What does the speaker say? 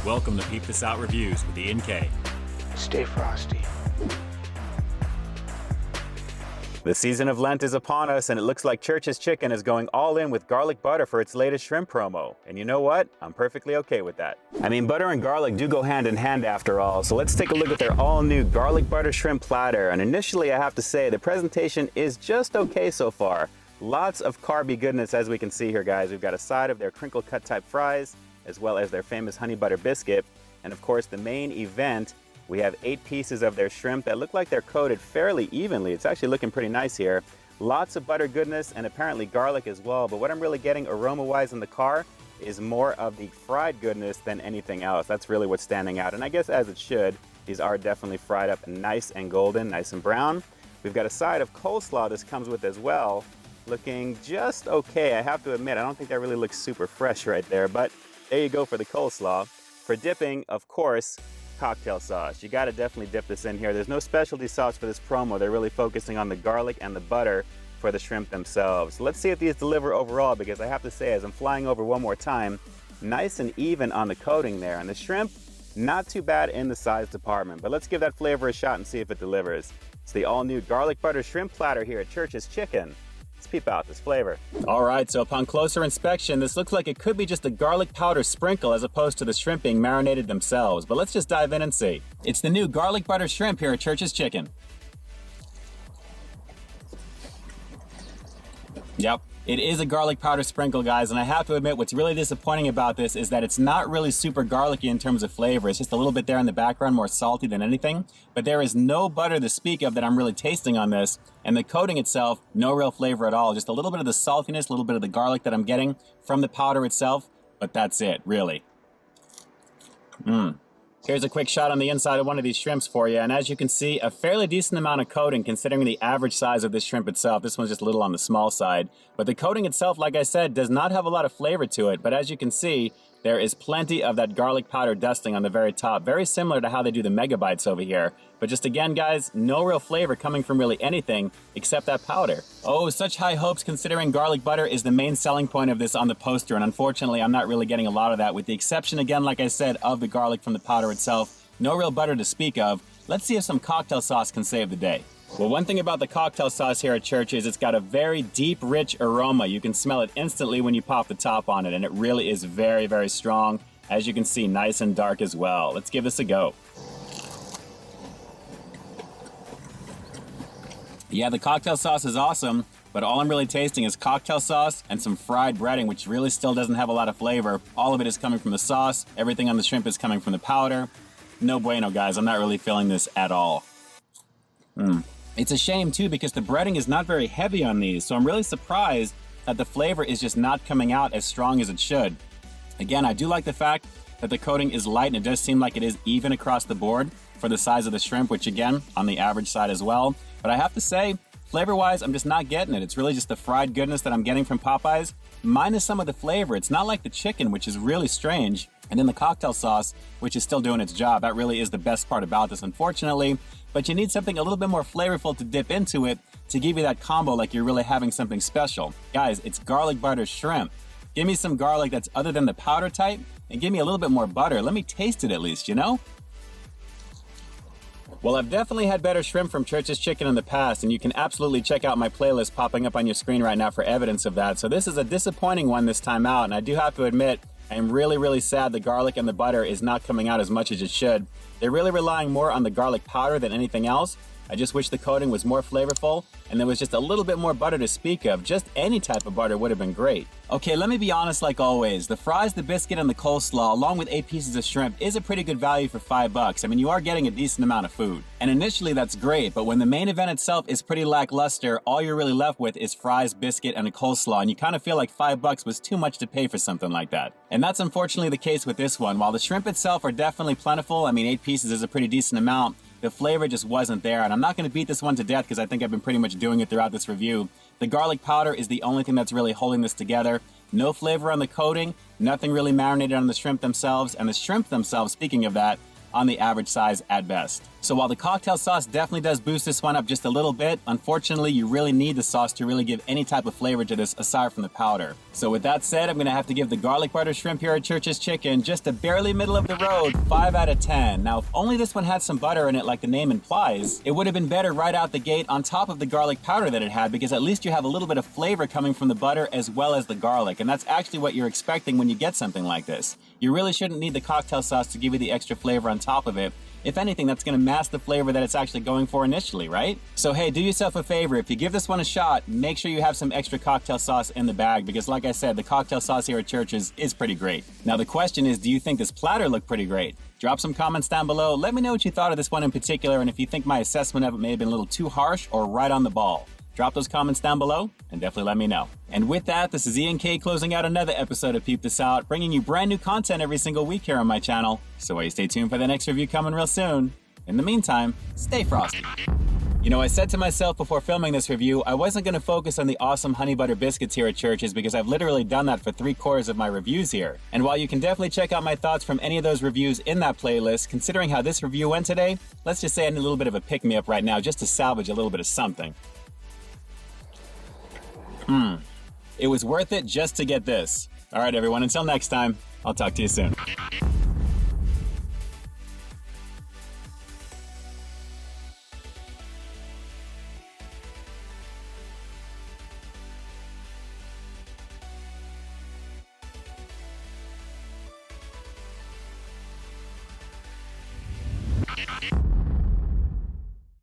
Welcome to Peep This Out Reviews with Ian K. Stay frosty. The season of Lent is upon us, and it looks like Church's Chicken is going all in with garlic butter for its latest shrimp promo. And you know what? I'm perfectly okay with that. I mean, butter and garlic do go hand in hand after all, so let's take a look at their all-new garlic butter shrimp platter. And initially, I have to say, the presentation is just okay so far. Lots of carby goodness, as we can see here, guys. We've got a side of their crinkle cut type fries, as well as their famous honey butter biscuit. And of course, the main event, we have 8 pieces of their shrimp that look like they're coated fairly evenly. It's actually looking pretty nice here. Lots of butter goodness and apparently garlic as well. But what I'm really getting aroma-wise in the car is more of the fried goodness than anything else. That's really what's standing out. And I guess as it should, these are definitely fried up nice and golden, nice and brown. We've got a side of coleslaw this comes with as well. Looking just okay. I have to admit, I don't think that really looks super fresh right there, but there you go for the coleslaw. For dipping, of course, cocktail sauce. You gotta definitely dip this in here. There's no specialty sauce for this promo. They're really focusing on the garlic and the butter for the shrimp themselves. Let's see if these deliver overall, because I have to say, as I'm flying over one more time, nice and even on the coating there. And the shrimp, not too bad in the size department, but let's give that flavor a shot and see if it delivers. It's the all-new garlic butter shrimp platter here at Church's Chicken. Let's peep out this flavor. All right, so upon closer inspection, this looks like it could be just a garlic powder sprinkle as opposed to the shrimp being marinated themselves. But let's just dive in and see. It's the new garlic butter shrimp here at Church's Chicken. Yep, it is a garlic powder sprinkle, guys, and I have to admit what's really disappointing about this is that it's not really super garlicky in terms of flavor. It's just a little bit there in the background, more salty than anything. But there is no butter to speak of that I'm really tasting on this, and the coating itself, no real flavor at all. Just a little bit of the saltiness, a little bit of the garlic that I'm getting from the powder itself, but that's it, really. Here's a quick shot on the inside of one of these shrimps for you, and as you can see, a fairly decent amount of coating considering the average size of this shrimp itself. This one's just a little on the small side, but the coating itself, like I said, does not have a lot of flavor to it, but as you can see, there is plenty of that garlic powder dusting on the very top, very similar to how they do the mega bites over here. But just again, guys, no real flavor coming from really anything except that powder. Oh, such high hopes considering garlic butter is the main selling point of this on the poster, and unfortunately, I'm not really getting a lot of that, with the exception, again, like I said, of the garlic from the powder itself. No real butter to speak of. Let's see if some cocktail sauce can save the day. Well, one thing about the cocktail sauce here at Church is it's got a very deep, rich aroma. You can smell it instantly when you pop the top on it, and it really is very, very strong. As you can see, nice and dark as well. Let's give this a go. Yeah, the cocktail sauce is awesome, but all I'm really tasting is cocktail sauce and some fried breading, which really still doesn't have a lot of flavor. All of it is coming from the sauce. Everything on the shrimp is coming from the powder. No bueno, guys. I'm not really feeling this at all. It's a shame, too, because the breading is not very heavy on these, so I'm really surprised that the flavor is just not coming out as strong as it should. Again, I do like the fact that the coating is light, and it does seem like it is even across the board for the size of the shrimp, which, again, on the average side as well. But I have to say, flavor-wise, I'm just not getting it. It's really just the fried goodness that I'm getting from Popeyes, minus some of the flavor. It's not like the chicken, which is really strange, and then the cocktail sauce, which is still doing its job. That really is the best part about this, unfortunately. But you need something a little bit more flavorful to dip into it to give you that combo like you're really having something special. Guys, it's garlic butter shrimp. Give me some garlic that's other than the powder type, and give me a little bit more butter. Let me taste it at least, you know? Well, I've definitely had better shrimp from Church's Chicken in the past, and you can absolutely check out my playlist popping up on your screen right now for evidence of that. So this is a disappointing one this time out, and I do have to admit, I am really, really sad the garlic and the butter is not coming out as much as it should. They're really relying more on the garlic powder than anything else. I just wish the coating was more flavorful and there was just a little bit more butter to speak of. Just any type of butter would have been great. Okay, let me be honest like always. The fries, the biscuit, and the coleslaw, along with 8 pieces of shrimp, is a pretty good value for $5. I mean, you are getting a decent amount of food. And initially that's great, but when the main event itself is pretty lackluster, all you're really left with is fries, biscuit, and a coleslaw, and you kind of feel like $5 was too much to pay for something like that. And that's unfortunately the case with this one. While the shrimp itself are definitely plentiful, I mean 8 pieces is a pretty decent amount, the flavor just wasn't there, and I'm not going to beat this one to death because I think I've been pretty much doing it throughout this review. The garlic powder is the only thing that's really holding this together. No flavor on the coating, nothing really marinated on the shrimp themselves, and the shrimp themselves, speaking of that, on the average size at best. So while the cocktail sauce definitely does boost this one up just a little bit, unfortunately you really need the sauce to really give any type of flavor to this aside from the powder. So with that said, I'm gonna have to give the garlic butter shrimp here at Church's Chicken just a barely middle of the road 5 out of 10. Now if only this one had some butter in it like the name implies, it would have been better right out the gate on top of the garlic powder that it had, because at least you have a little bit of flavor coming from the butter as well as the garlic, and that's actually what you're expecting when you get something like this. You really shouldn't need the cocktail sauce to give you the extra flavor on top of it. If anything, that's going to mask the flavor that it's actually going for initially, right? So hey, do yourself a favor. If you give this one a shot, make sure you have some extra cocktail sauce in the bag, because like I said, the cocktail sauce here at Church's is pretty great. Now the question is, do you think this platter looked pretty great? Drop some comments down below. Let me know what you thought of this one in particular, and if you think my assessment of it may have been a little too harsh or right on the ball. Drop those comments down below and definitely let me know. And with that, this is ENK closing out another episode of Peep This Out, bringing you brand new content every single week here on my channel. So while you stay tuned for the next review coming real soon, in the meantime, stay frosty. You know, I said to myself before filming this review, I wasn't going to focus on the awesome honey butter biscuits here at Church's, because I've literally done that for 3/4 of my reviews here. And while you can definitely check out my thoughts from any of those reviews in that playlist, considering how this review went today, let's just say I need a little bit of a pick-me-up right now just to salvage a little bit of something. It was worth it just to get this. All right, everyone, until next time, I'll talk to you soon.